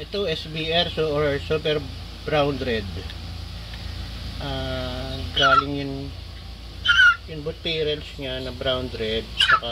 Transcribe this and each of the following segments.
Ito SBR or Super Brown Red. Galing yung both parents niya na brown red, saka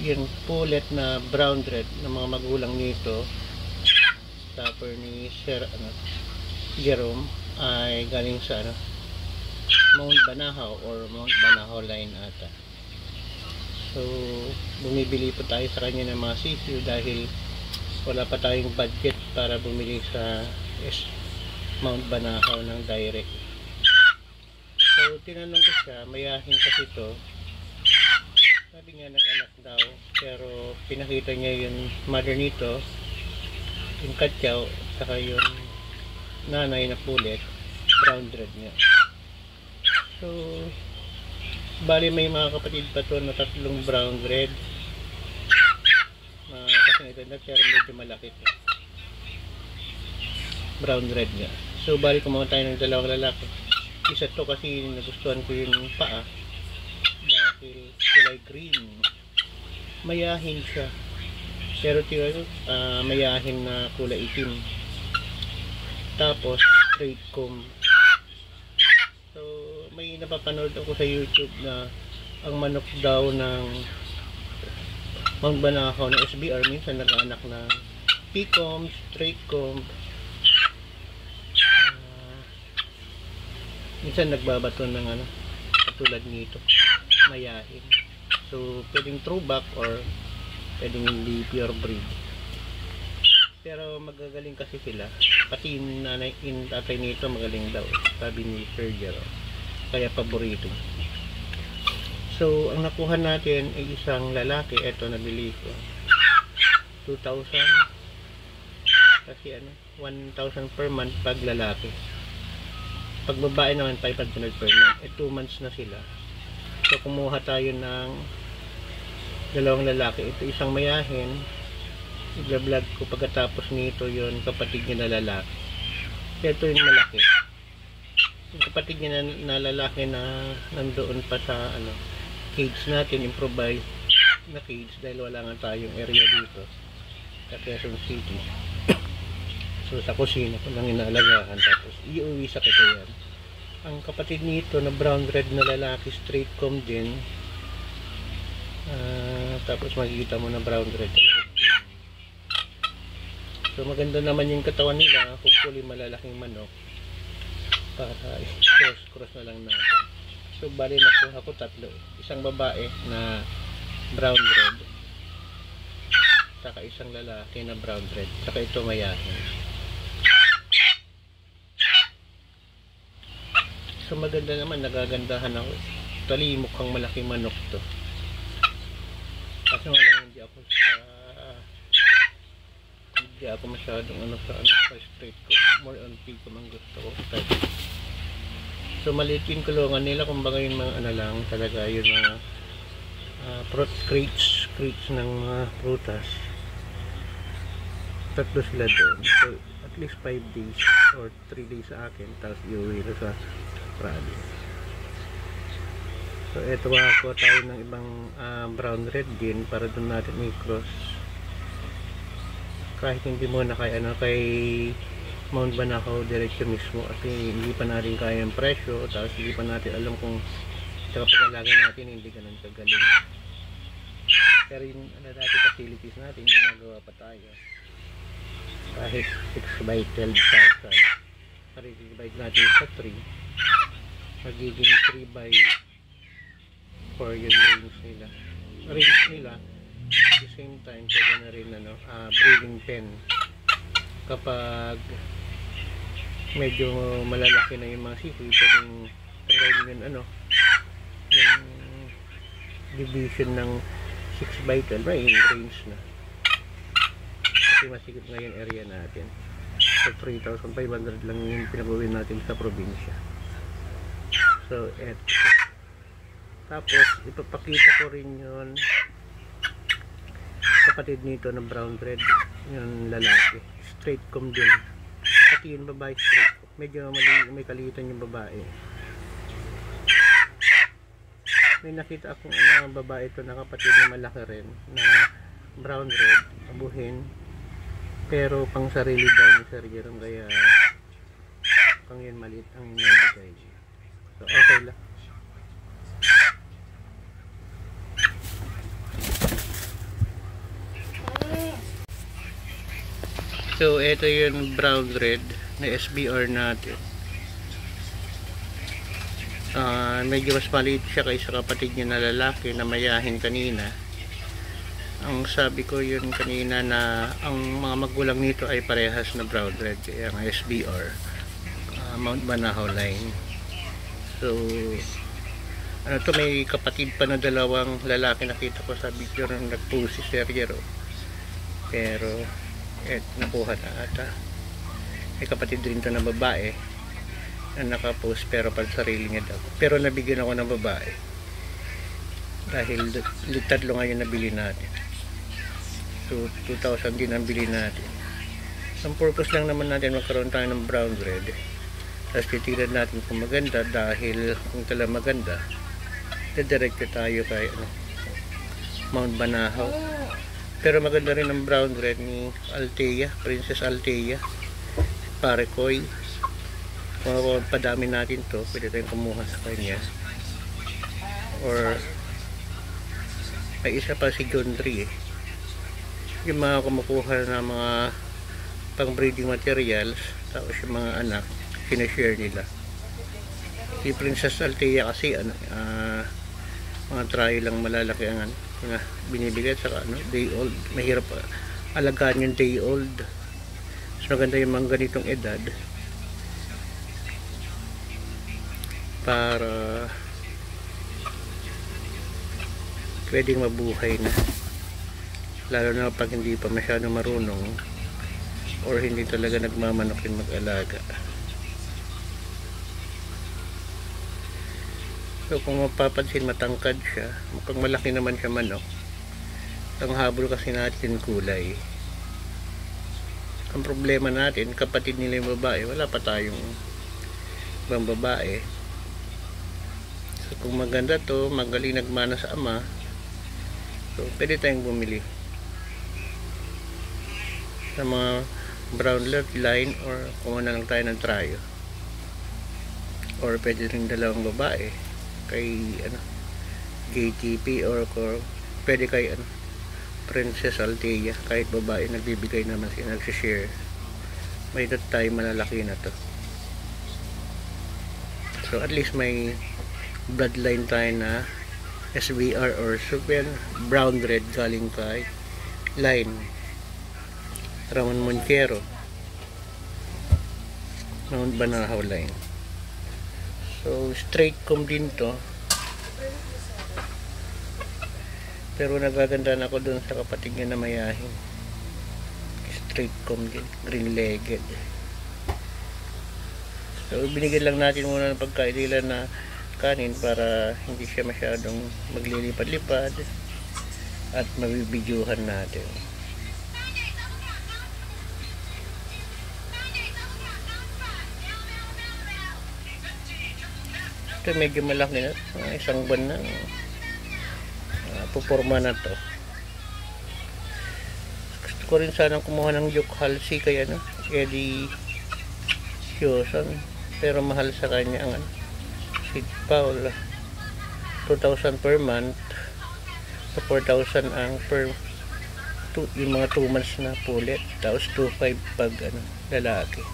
yung pullet na brown red ng mga magulang nito, stopper ni Sir Jerome, ay galing sa Mount Banahaw or Mount Banahaw line ata. So bumibili po tayo sa kanya ng mga sisiw dahil wala pa tayong budget para bumili sa Mount Banahaw ng direct. So tinanong ko siya, mayahin kasi ito, sabi niya nag-anak daw, pero pinakita niya yung mother nito, yung katyaw, saka yung nanay na pulet, brown red niya. So bali may mga kapatid pa to na tatlong brown red, kasi ito na, pero medyo malaki to, brown red niya. So bali kumuha tayo ng dalawang lalaki. Isa to kasi nagustuhan ko yung paa dahil kulay green, mayahin siya, pero mayahin na kulay itim, tapos straight comb. So may napapanood ako sa YouTube na ang manok daw ng Mount Banahaw ng SBR minsan nag-anak ng P-comb, straight comb, minsan nagbabato ng katulad nito, mayahin. So pwedeng throwback or pwedeng hindi pure breed, pero magagaling kasi sila, pati yung tatay nito magaling daw, sabi ni Sir Jerome, kaya paborito. So ang nakuha natin ay isang lalaki. Ito nabili ko 2,000 kasi 1,000 per month pag lalaki. Pag babae naman 500 per month. 2 months na sila. So kumuha tayo ng dalawang lalaki. Ito isang mayahin. I-vlog ko pagkatapos nito yon kapatid niya na lalaki. Ito yung malaki. Yung kapatid niya na lalaki na nandoon pa sa cage natin, improvised na cage dahil wala nga tayong area dito sa Quezon City. So sa kusina ko lang inaalagaan, tapos iuwi sa katayan. Ang kapatid nito na brown red na lalaki, straight comb din, tapos makikita mo na brown red. So maganda naman yung katawan nila, hopefully malalaking manok para cross na lang natin. So bali nakuha ko tatlo, isang babae na brown red, saka isang lalaki na brown red, saka ito mayahin. So maganda naman, nagagandahan ako. Tali, mukhang malaking manok to. Kasi wala, hindi ako masyadong sa straight ko. More on pig ko mang gusto ko. So maliit yung kulungan nila, kumbaga yung mga lang talaga, yung mga crates ng mga prutas. Tatlo sila doon. So at least 5 days or 3 days sa akin, tapos iuwi na sa rally. So eto, ako tayo ng ibang brown red din para doon natin i-cross, kahit hindi mo na kay Mount Banahaw diretso mismo kasi hindi pa natin kaya yung presyo, tapos hindi pa natin alam kung sa kapag-alaga natin hindi ganun kagaling. Pero yung dati facilities natin, ginagawa pa tayo kahit 6 by 12,000, para i-divide natin sa 3, magiging 3 by 4 yung range nila. At the same time pwede na rin breeding pen kapag medyo malalaki na yung mga sikoy, pwedeng tanggalin yung yung division ng 6 by 12 ay range na, kasi masikip na yung area natin. So 3,500 lang yung pinag-uwi natin sa probinsya. So eto, tapos ipapakita ko rin yun kapatid nito na brown red, yung lalaki straight comb din, pati yung babae straight comb. Medyo may kalitan yung babae. May nakita akong babae ito na kapatid na malaki rin na brown red, abuhin, Pero pang sarili daw ni Sir Jerome, kaya pang yun maliit ang naibigay. So okay lang. So ito yung brown red na SBR natin. Medyo mas maliit siya kaysa kapatid niya na lalaki na mayahin kanina. Ang sabi ko yun kanina na ang mga magulang nito ay parehas na brown red, ang SBR, Mount Banahaw line. So ano to, may kapatid pa na dalawang lalaki nakita ko sa video na nag-post si Sergio, pero nakuha na ata. May kapatid din to na babae na nakapost pero pag sarili niya daw, pero nabigyan ako ng babae dahil tatlo ngayon nabili natin. So 2,000 din ang bili natin. Ang purpose lang naman natin magkaroon tayo ng brown red, tapos titignan natin kung maganda, dahil kung talaga maganda diretso tayo kay Mount Banahaw. Pero maganda rin ang brown red ni Althea, Princess Althea, Parekoy. Kung padami natin to, pwede tayong kumuha sa kanya. Or may isa pa si John 3 yung mga kumukuha ng mga pang breeding materials, tapos yung mga anak sinashare nila. Si Princess Althea kasi mga try lang malalaki ang binibigay, saka day old, mahirap alagaan yung day old. So maganda yung mga ganitong edad para pwedeng mabuhay na, lalo na pag hindi pa masyadong marunong or hindi talaga nagmamanok yung mag-alaga. So kung mapapansin, matangkad siya, mukhang malaki naman siya manok. Ang habol kasi natin kulay. Ang problema natin, kapatid nila yung babae, wala pa tayong ibang babae. So kung maganda to, magaling nagmana sa ama, so pwede tayong bumili sa mga brown line, or kung na lang tayo ng tryo, or pwede rin dalawang babae kay KTP, or pwede kay Princess Althea, kahit babae nagbibigay naman sila, nagsishare. May tayo malalaki na to. So at least may bloodline tayo na SBR or super brown red galing kay line Ramon Monquero, Mount Banahaw line. So straight comb din to, pero nagaganda na ako dun sa kapatid niya na mayahin. Straight comb din, green legged. So binigyan lang natin muna ng pagkaililan na kanin para hindi siya masyadong maglilipad-lipad at mabibidyuhan natin. Ito medyo malaki na, isang buwan na puporma na to. Gusto ko rin sanang kumuha ng Duke Halsey kaya Eddie Hewson, pero mahal sa kanya ang Sid Paul, 2,000 per month, so 4,000 ang per yung mga 2 months na pulit, tapos 2,500 pag lalaki.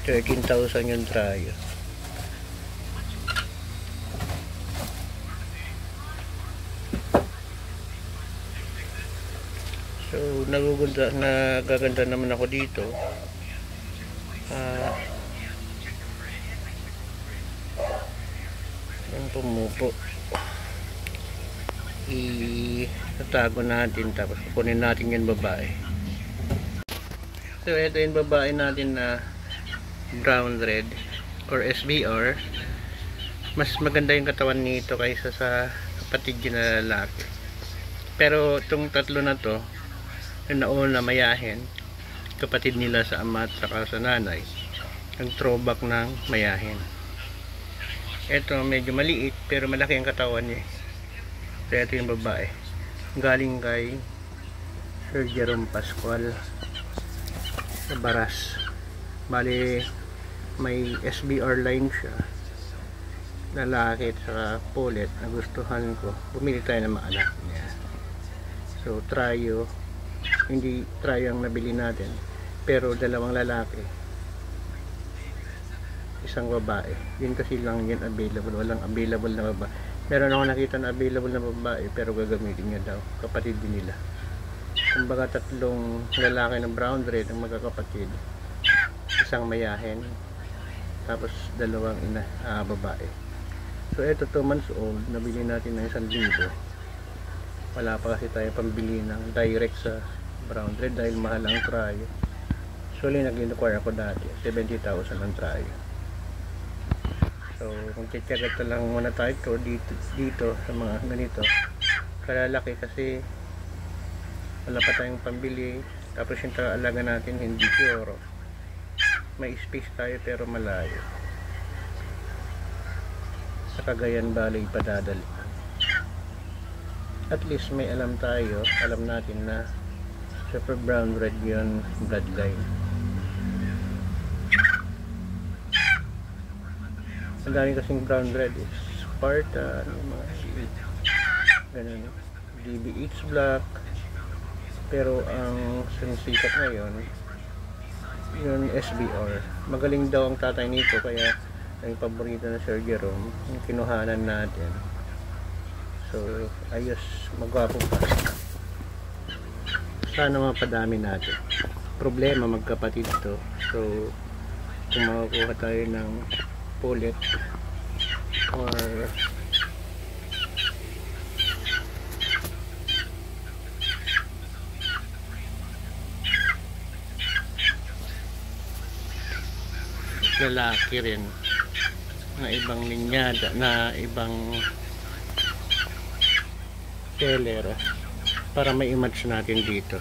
$13,000 yung tryo. So nagaganda naman ako dito. Yung pumupo, itatago natin, tapos kukunin natin yung babae. So ito yung babae natin na brown red or SBR. Mas maganda yung katawan nito kaysa sa kapatid niya na lalaki. Pero itong tatlo na to, yung nauna mayahin, kapatid nila sa ama at saka sa nanay, ang throwback ng mayahin. Ito medyo maliit pero malaki ang katawan niya. So ito yung babae. Galing kay Sir Jerome Pascual sa Baras. Bali may SBR line siya. Lalaki at saka pulet. Nagustuhan ko. Bumili tayo ng mga anak niya. So Trayo. Hindi Trayo ang nabili natin. Pero dalawang lalaki. Isang babae. Yun kasi lang yun available. Walang available na babae. Meron ako nakita na available na babae pero gagamitin niya daw. Kapatid din nila. Kumbaga tatlong lalaki ng brown red ang magkakapatid. Isang mayahin. Tapos dalawang babae. So ito 2 months old. Nabili natin ng 1,000. Wala pa kasi tayo pambili ng direct sa brown red dahil mahal ang Trayo. So nag-inquire ako dati. 70,000 ang Trayo. So kung tityagat na lang muna tayo dito sa mga ganito kalalaki kasi wala pa tayong pambili. Tapos yung alaga natin hindi pure, may space tayo pero malayo sa Cagayan Valley padadali. At least may alam tayo, alam natin na super brown red yun bloodline. Ang dami kasing brown red is Sparta, mga ganun, DBH black. Pero ang sinisikat ngayon yun SBR. Magaling daw ang tatay nito kaya ang paborito na Sir Jerome yung kinuhanan natin. So ayos, magwapo pa. Sana mapadami natin. Problema magkapatid to. So kung makakuha tayo ng pulet or lalaki rin na ibang linyada, na ibang seller para may image natin dito.